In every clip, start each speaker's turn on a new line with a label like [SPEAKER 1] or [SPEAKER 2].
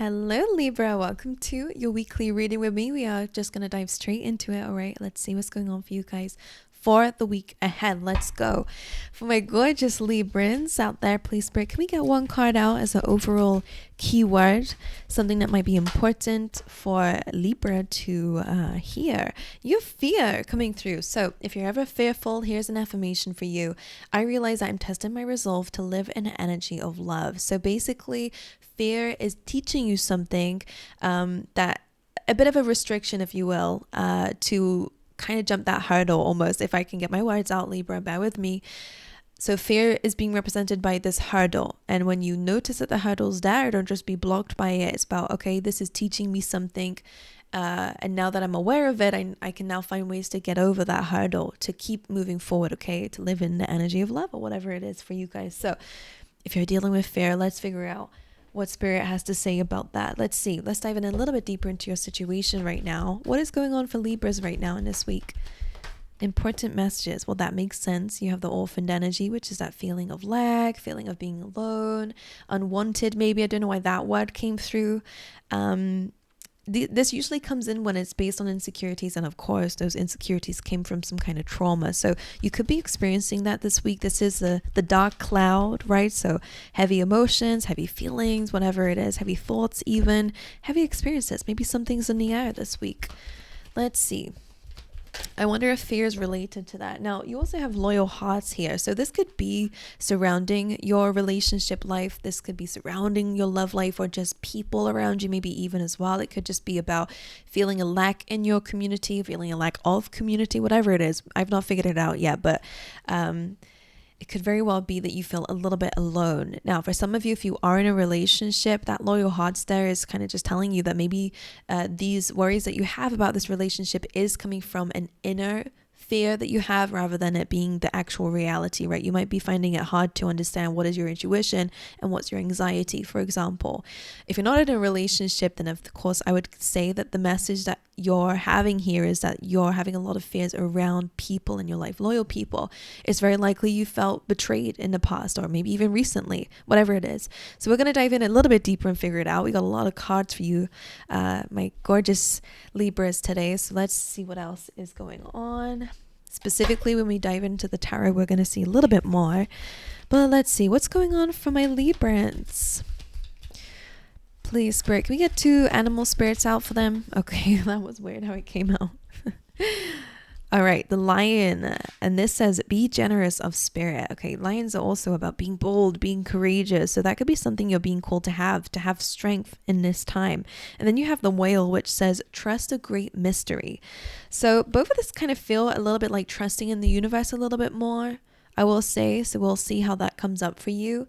[SPEAKER 1] Hello, Libra. Welcome to your weekly reading with me. We are just going to dive straight into it. All right, let's see what's going on for you guys for the week ahead. Let's go. For my gorgeous Librans out there, please, Spirit, can we get one card out as an overall keyword? Something that might be important for Libra to hear. Your fear coming through. So if you're ever fearful, here's an affirmation for you. I realize I'm testing my resolve to live in an energy of love. So basically, fear is teaching you something that a bit of a restriction, if you will, to kind of jump that hurdle almost. If I can get my words out, Libra, bear with me. So fear is being represented by this hurdle. And when you notice that the hurdle's there, don't just be blocked by it. It's about, okay, this is teaching me something. And now that I'm aware of it, I can now find ways to get over that hurdle, to keep moving forward, okay, to live in the energy of love or whatever it is for you guys. So if you're dealing with fear, let's figure out what Spirit has to say about that. Let's see. Let's dive in a little bit deeper into your situation right now. What is going on for Libras right now in this week? Important messages. Well, that makes sense. You have the orphaned energy, which is that feeling of lack, feeling of being alone, unwanted maybe. I don't know why that word came through. This usually comes in when it's based on insecurities, and of course those insecurities came from some kind of trauma. So you could be experiencing that this week. This is the dark cloud, right? So heavy emotions, heavy feelings, whatever it is, heavy thoughts, even heavy experiences. Maybe something's in the air this week. Let's see. I wonder if fear is related to that. Now, you also have loyal hearts here. So this could be surrounding your relationship life. This could be surrounding your love life, or just people around you, maybe even as well. It could just be about feeling a lack in your community, feeling a lack of community, whatever it is. I've not figured it out yet, but it could very well be that you feel a little bit alone. Now, for some of you, if you are in a relationship, that loyal hearts there is kind of just telling you that maybe these worries that you have about this relationship is coming from an inner fear that you have, rather than it being the actual reality, right? You might be finding it hard to understand what is your intuition and what's your anxiety, for example. If you're not in a relationship, then of course I would say that the message that you're having here is that you're having a lot of fears around people in your life, loyal people. It's very likely you felt betrayed in the past, or maybe even recently, whatever it is. So we're going to dive in a little bit deeper and figure it out. We got a lot of cards for you, my gorgeous Libras today. So let's see what else is going on. Specifically, when we dive into the tarot, we're going to see a little bit more. But let's see what's going on for my Librans. Please, Spirit, can we get 2 animal spirits out for them? Okay, that was weird how it came out. All right, the lion. And this says, be generous of spirit. Okay, lions are also about being bold, being courageous. So that could be something you're being called to have strength in this time. And then you have the whale, which says, trust a great mystery. So both of this kind of feel a little bit like trusting in the universe a little bit more, I will say. So we'll see how that comes up for you.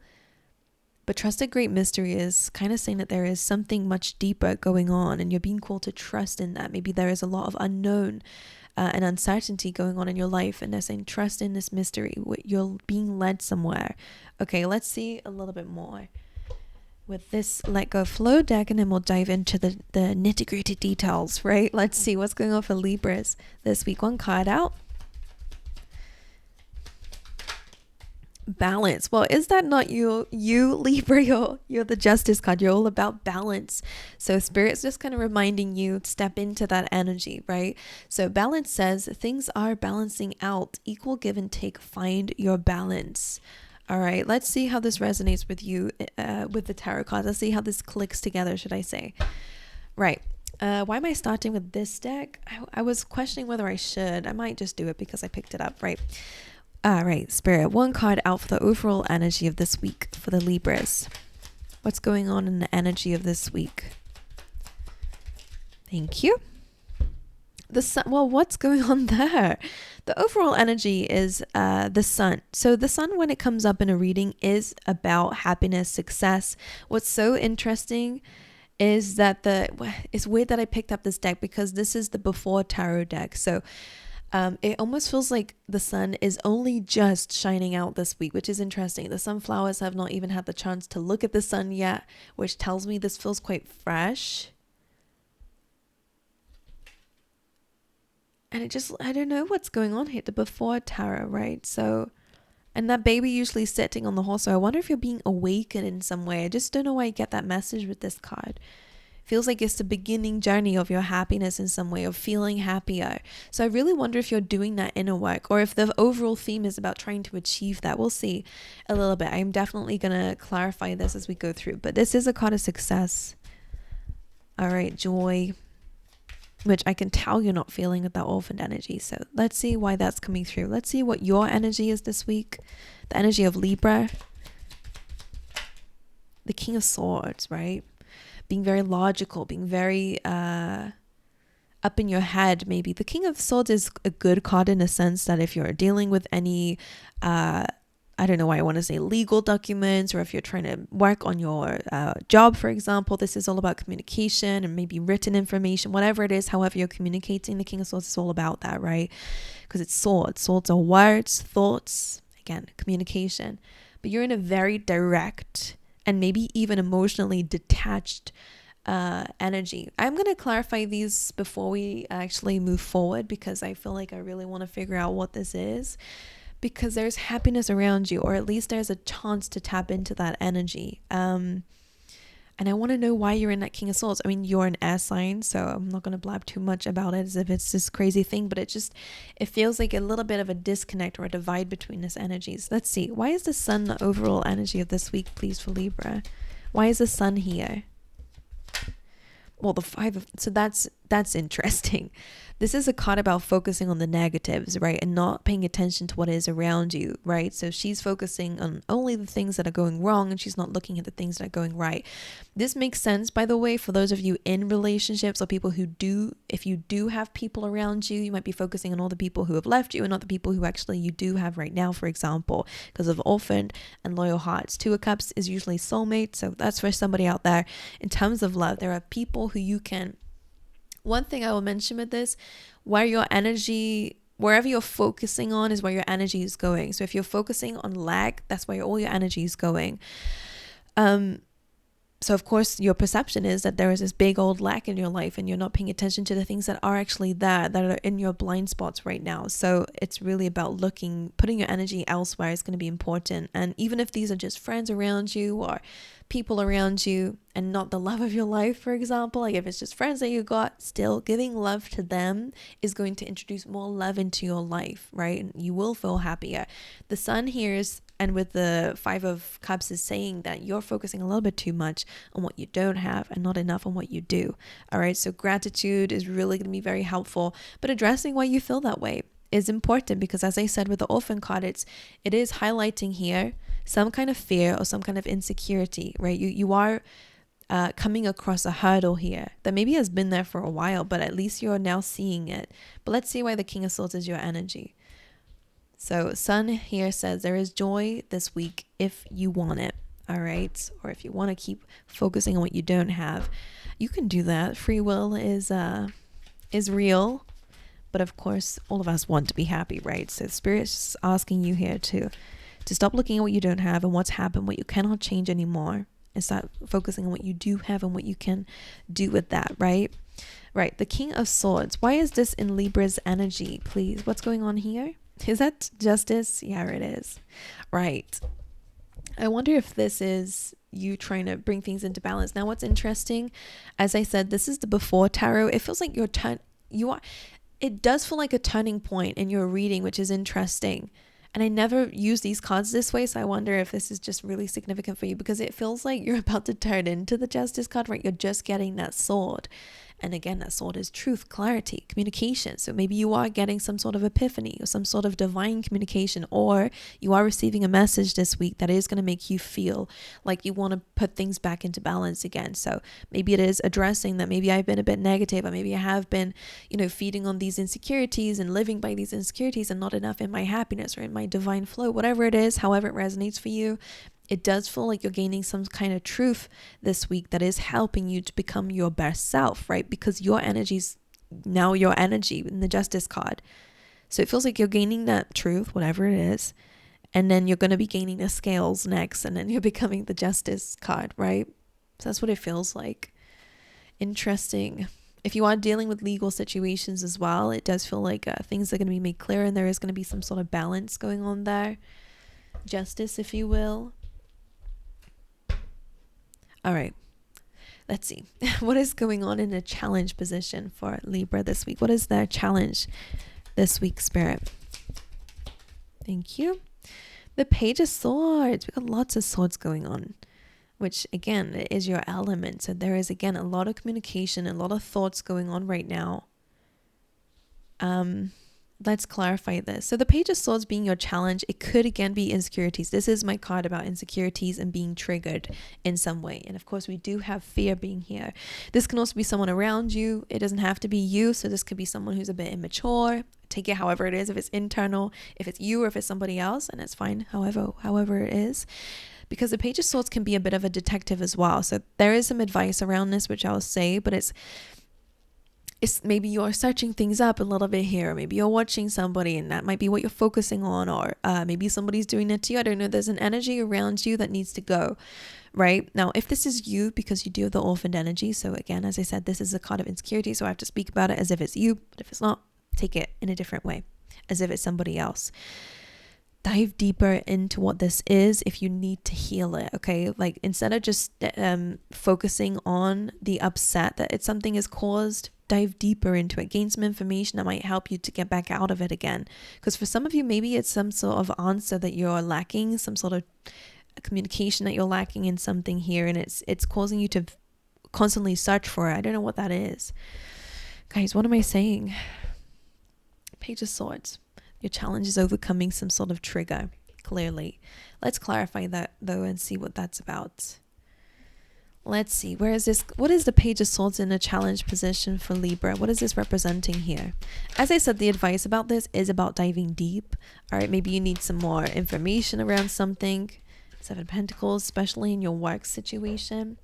[SPEAKER 1] But trust a great mystery is kind of saying that there is something much deeper going on, and you're being called to trust in that. Maybe there is a lot of unknown and uncertainty going on in your life, and they're saying trust in this mystery. You're being led somewhere. Okay, let's see a little bit more with this Let Go Flow deck, and then we'll dive into the nitty-gritty details, right? Let's see what's going on for Libras this week. One card out. Balance. Well, is that not you Libra? You're the Justice card. You're all about balance. So Spirit's just kind of reminding you to step into that energy, right? So balance says things are balancing out, equal give and take, find your balance. All right, let's see how this resonates with you with the tarot cards. Let's see how this clicks together, should I say. Right. Why am I starting with this deck? I was questioning whether I should. I might just do it because I picked it up, right? All right, Spirit, one card out for the overall energy of this week for the Libras. What's going on in the energy of this week? Thank you. The sun. Well, what's going on there? The overall energy is the sun. So the sun, when it comes up in a reading, is about happiness, success. What's so interesting is that it's weird that I picked up this deck, because this is the before tarot deck. So it almost feels like the sun is only just shining out this week, which is interesting. The sunflowers have not even had the chance to look at the sun yet, which tells me this feels quite fresh. And I don't know what's going on here. The before tarot, right? So And that baby usually sitting on the horse. So I wonder if you're being awakened in some way. I just don't know why I get that message with this card. Feels like it's the beginning journey of your happiness in some way, of feeling happier. So I really wonder if you're doing that inner work, or if the overall theme is about trying to achieve that. We'll see a little bit. I'm definitely going to clarify this as we go through. But this is a card of success. All right, joy, which I can tell you're not feeling with that orphaned energy. So let's see why that's coming through. Let's see what your energy is this week. The energy of Libra. The King of Swords, right? Being very logical, being very up in your head, maybe. The King of Swords is a good card in a sense that if you're dealing with any, I don't know why I want to say legal documents, or if you're trying to work on your job, for example, this is all about communication and maybe written information, whatever it is, however you're communicating. The King of Swords is all about that, right? Because it's swords. Swords are words, thoughts, again, communication. But you're in a very direct and maybe even emotionally detached energy. I'm going to clarify these before we actually move forward, because I feel like I really want to figure out what this is, because there's happiness around you, or at least there's a chance to tap into that energy. And I want to know why you're in that King of Swords. I mean, you're an air sign, so I'm not going to blab too much about it as if it's this crazy thing, but it feels like a little bit of a disconnect or a divide between these energies. Let's see. Why is the sun the overall energy of this week, please, for Libra? Why is the sun here? Well, so that's interesting. This is a card about focusing on the negatives, right? And not paying attention to what is around you, right? So she's focusing on only the things that are going wrong, and she's not looking at the things that are going right. This makes sense, by the way, for those of you in relationships, or people who do, if you do have people around you, you might be focusing on all the people who have left you and not the people who actually you do have right now, for example, because of orphaned and loyal hearts. Two of Cups is usually soulmate. So that's for somebody out there. In terms of love, there are people who you can. One thing I will mention with this, wherever you're focusing on is where your energy is going. So if you're focusing on lack, that's where all your energy is going. So of course your perception is that there is this big old lack in your life, and you're not paying attention to the things that are actually there, that are in your blind spots right now. So it's really about putting your energy elsewhere is going to be important. And even if these are just friends around you or people around you and not the love of your life, for example, like if it's just friends that you got, still giving love to them is going to introduce more love into your life, right? And you will feel happier. The sun here is, and with the Five of Cups, is saying that you're focusing a little bit too much on what you don't have and not enough on what you do. All right. So gratitude is really going to be very helpful, but addressing why you feel that way is important, because as I said with the orphan card, it is highlighting here some kind of fear or some kind of insecurity, right? You are coming across a hurdle here that maybe has been there for a while, but at least you're now seeing it. But let's see why the King of Swords is your energy. So sun here says there is joy this week if you want it. All right. Or if you want to keep focusing on what you don't have, you can do that. Free will is real. But of course, all of us want to be happy, right? So Spirit's asking you here to stop looking at what you don't have and what's happened, what you cannot change anymore, and start focusing on what you do have and what you can do with that, right? Right. The King of Swords. Why is this in Libra's energy, please? What's going on here? Is that justice? Yeah, it is. Right. I wonder if this is you trying to bring things into balance. Now, what's interesting, as I said, this is the before tarot. It feels like it does feel like a turning point in your reading, which is interesting. And I never use these cards this way, so I wonder if this is just really significant for you, because it feels like you're about to turn into the Justice card, right? You're just getting that sword. And again, that sword is truth, clarity, communication. So maybe you are getting some sort of epiphany or some sort of divine communication, or you are receiving a message this week that is going to make you feel like you want to put things back into balance again. So maybe it is addressing that maybe I've been a bit negative, or maybe I have been, feeding on these insecurities and living by these insecurities and not enough in my happiness or in my divine flow, whatever it is, however it resonates for you. It does feel like you're gaining some kind of truth this week that is helping you to become your best self, right? Because your energy's now your energy in the Justice card. So it feels like you're gaining that truth, whatever it is. And then you're going to be gaining the scales next. And then you're becoming the Justice card, right? So that's what it feels like. Interesting. If you are dealing with legal situations as well, it does feel like things are going to be made clear and there is going to be some sort of balance going on there. justice, if you will. All right. Let's see. What is going on in a challenge position for Libra this week? What is their challenge this week, Spirit? Thank you. The Page of Swords. We got lots of swords going on, which again is your element. So there is again a lot of communication, a lot of thoughts going on right now. Let's clarify this. So the Page of Swords being your challenge, it could again be insecurities. This is my card about insecurities and being triggered in some way. And of course, we do have fear being here. This can also be someone around you. It doesn't have to be you. So this could be someone who's a bit immature. Take it however it is, if it's internal, if it's you, or if it's somebody else, and it's fine, however it is. Because the Page of Swords can be a bit of a detective as well. So there is some advice around this, which I'll say, but it's maybe you're searching things up a little bit here. Maybe you're watching somebody and that might be what you're focusing on, or maybe somebody's doing it to you. I don't know. There's an energy around you that needs to go, right? Now, if this is you, because you do have the orphaned energy. So again, as I said, this is a card of insecurity. So I have to speak about it as if it's you, but if it's not, take it in a different way, as if it's somebody else. Dive deeper into what this is if you need to heal it, okay? Like instead of just focusing on the upset that something is caused, dive deeper into it. Gain some information that might help you to get back out of it again. Because for some of you, maybe it's some sort of answer that you're lacking, some sort of communication that you're lacking in something here, and it's causing you to constantly search for it. I don't know what that is. Guys, what am I saying? Page of Swords. Your challenge is overcoming some sort of trigger, clearly. Let's clarify that though and see what that's about. Let's see, where is this? What is the Page of Swords in a challenge position for Libra? What is this representing here? As I said, the advice about this is about diving deep. All right, maybe you need some more information around something. Seven of Pentacles, especially in your work situation.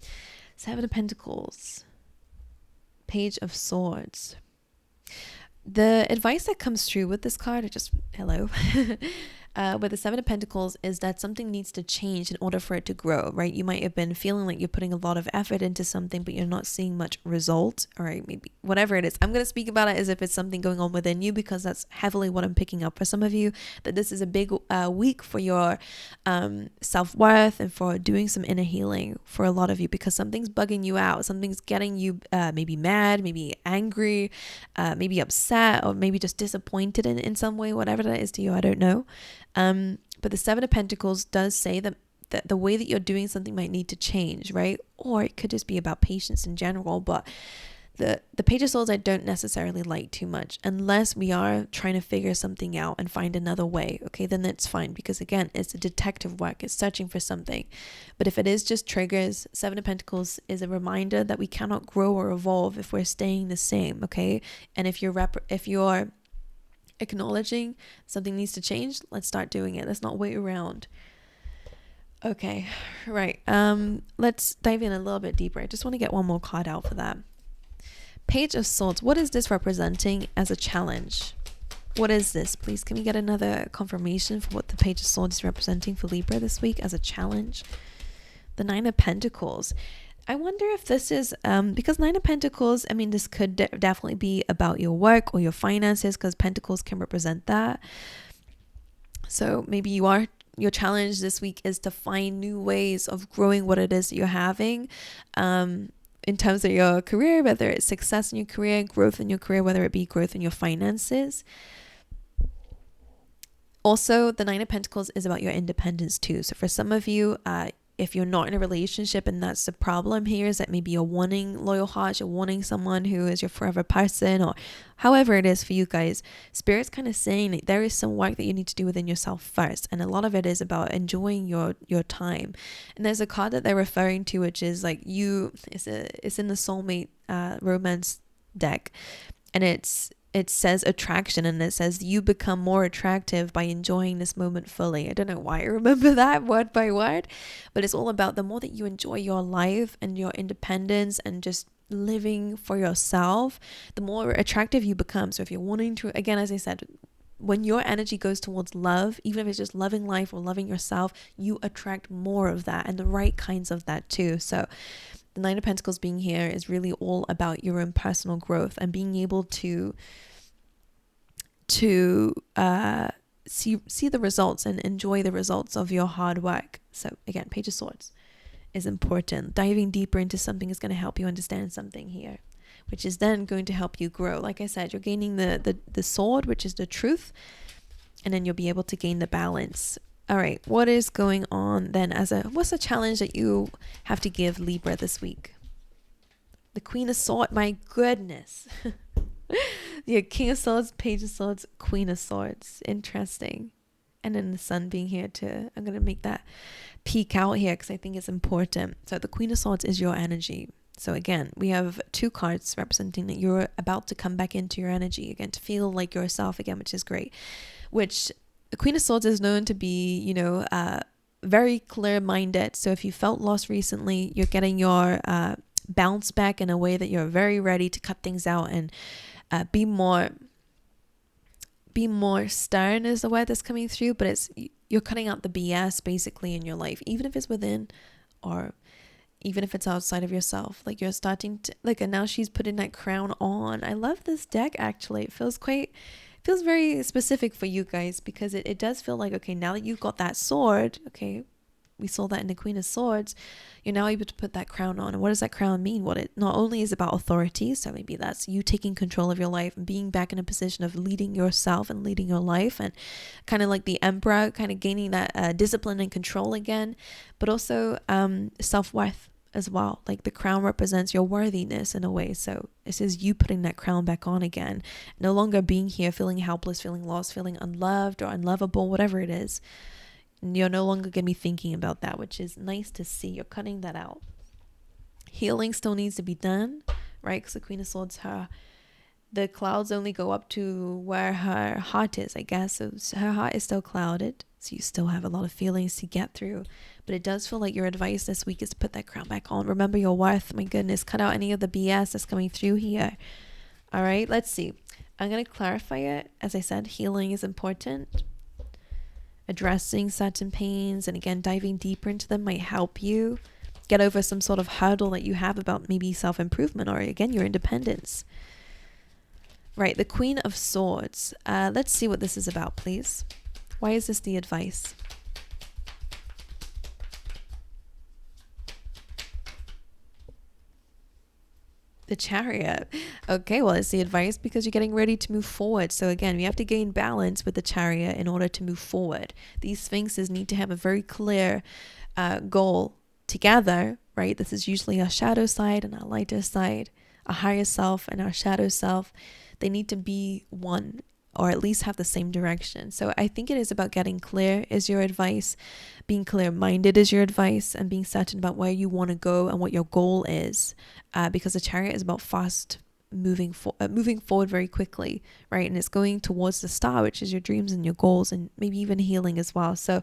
[SPEAKER 1] Seven of Pentacles. Page of Swords. The advice that comes through with this card, with the Seven of Pentacles, is that something needs to change in order for it to grow, right? You might have been feeling like you're putting a lot of effort into something, but you're not seeing much result, all right? Maybe whatever it is. I'm going to speak about it as if it's something going on within you, because that's heavily what I'm picking up for some of you, that this is a big week for your self-worth and for doing some inner healing for a lot of you, because something's bugging you out. Something's getting you maybe mad, maybe angry, maybe upset, or maybe just disappointed in some way, whatever that is to you, I don't know. But the Seven of Pentacles does say that the way that you're doing something might need to change, right? Or it could just be about patience in general. But the Page of Swords I don't necessarily like too much, unless we are trying to figure something out and find another way. Okay, then that's fine, because again, it's a detective work. It's searching for something. But if it is just triggers, Seven of Pentacles is a reminder that we cannot grow or evolve if we're staying the same. Okay, and if you're acknowledging something needs to change, let's start doing it. Let's not wait around. Okay, right. Let's dive in a little bit deeper. I just want to get one more card out for that. Page of Swords. What is this representing as a challenge? What is this? Please, can we get another confirmation for what the Page of Swords is representing for Libra this week as a challenge? The Nine of Pentacles. I wonder if this is, because Nine of Pentacles, I mean, this could definitely be about your work or your finances, because Pentacles can represent that. So maybe your challenge this week is to find new ways of growing what it is that you're having, in terms of your career, whether it's success in your career, growth in your career, whether it be growth in your finances. Also, the Nine of Pentacles is about your independence too. So for some of you, if you're not in a relationship and that's the problem here, is that maybe you're wanting loyal hearts, you're wanting someone who is your forever person, or however it is for you guys, Spirit's kind of saying that there is some work that you need to do within yourself first. And a lot of it is about enjoying your time. And there's a card that they're referring to, which is like it's in the soulmate romance deck. And it says attraction, and it says you become more attractive by enjoying this moment fully. I don't know why I remember that word by word, but it's all about the more that you enjoy your life and your independence and just living for yourself, the more attractive you become. So if you're wanting to, again, as I said, when your energy goes towards love, even if it's just loving life or loving yourself, you attract more of that and the right kinds of that too. So the Nine of Pentacles being here is really all about your own personal growth and being able to see the results and enjoy the results of your hard work. So again, Page of Swords is important. Diving deeper into something is going to help you understand something here, which is then going to help you grow. Like I said, you're gaining the sword, which is the truth, and then you'll be able to gain the balance. All right, what is going on then what's the challenge that you have to give Libra this week? The Queen of Swords, my goodness. Yeah, King of Swords, Page of Swords, Queen of Swords. Interesting. And then the Sun being here too. I'm going to make that peek out here because I think it's important. So the Queen of Swords is your energy. So again, we have 2 cards representing that you're about to come back into your energy again, to feel like yourself again, which is great. Which the Queen of Swords is known to be, very clear-minded. So if you felt lost recently, you're getting your bounce back in a way that you're very ready to cut things out and be more stern is the word that's coming through, but you're cutting out the BS basically in your life, even if it's within or even if it's outside of yourself. Like you're starting to and now she's putting that crown on. I love this deck actually. It feels very specific for you guys because it does feel like, okay, now that you've got that sword, okay, we saw that in the Queen of Swords, you're now able to put that crown on. And what does that crown mean? What it not only is about authority, so maybe that's you taking control of your life and being back in a position of leading yourself and leading your life, and kind of like the Emperor, kind of gaining that discipline and control again, but also self-worth as well. Like the crown represents your worthiness in a way. So this is you putting that crown back on again, no longer being here feeling helpless, feeling lost, feeling unloved or unlovable, whatever it is. You're no longer going to be thinking about that, which is nice to see. You're cutting that out. Healing still needs to be done, right? Because the Queen of Swords, the clouds only go up to where her heart is, I guess. So her heart is still clouded. So you still have a lot of feelings to get through. But it does feel like your advice this week is to put that crown back on. Remember your worth. My goodness, cut out any of the BS that's coming through here. All right, let's see. I'm going to clarify it. As I said, healing is important. Addressing certain pains and again diving deeper into them might help you get over some sort of hurdle that you have about maybe self-improvement or again your independence. Right, the Queen of Swords. Let's see what this is about, please. Why is this the advice? The Chariot. Okay, well, it's the advice because you're getting ready to move forward. So again, we have to gain balance with the Chariot in order to move forward. These Sphinxes need to have a very clear goal together, right? This is usually our shadow side and our lighter side, our higher self and our shadow self. They need to be one, or at least have the same direction. So I think it is about getting clear is your advice, being clear-minded is your advice, and being certain about where you want to go and what your goal is, because the Chariot is about fast moving forward very quickly, right? And it's going towards the star, which is your dreams and your goals, and maybe even healing as well. So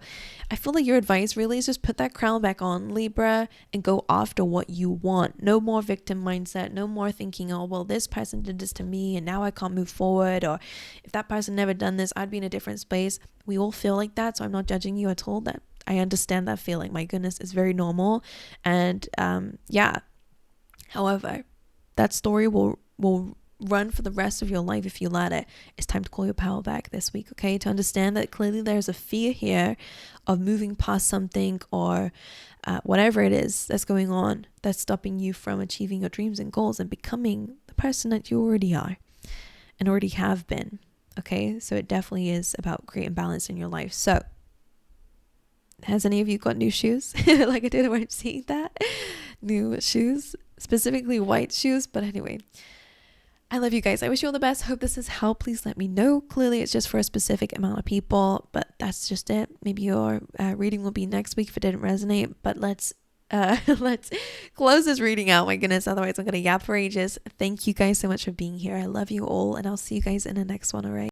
[SPEAKER 1] I feel like your advice really is just put that crown back on, Libra, and go after what you want. No more victim mindset, no more thinking, oh, well, this person did this to me and now I can't move forward, or if that person never done this, I'd be in a different space. We all feel like that, so I'm not judging you at all. That I understand that feeling. My goodness, it's very normal. And yeah, however, that story will run for the rest of your life if you let it. It's time to call your power back this week, okay? To understand that clearly there's a fear here of moving past something or whatever it is that's going on that's stopping you from achieving your dreams and goals and becoming the person that you already are and already have been, okay? So it definitely is about creating balance in your life. So has any of you got new shoes? Like I did when seeing that. New shoes, specifically white shoes. But anyway, I love you guys. I wish you all the best. Hope this has helped. Please let me know. Clearly, it's just for a specific amount of people, but that's just it. Maybe your reading will be next week if it didn't resonate. But let's close this reading out. My goodness, otherwise I'm gonna yap for ages. Thank you guys so much for being here. I love you all, and I'll see you guys in the next one. All right.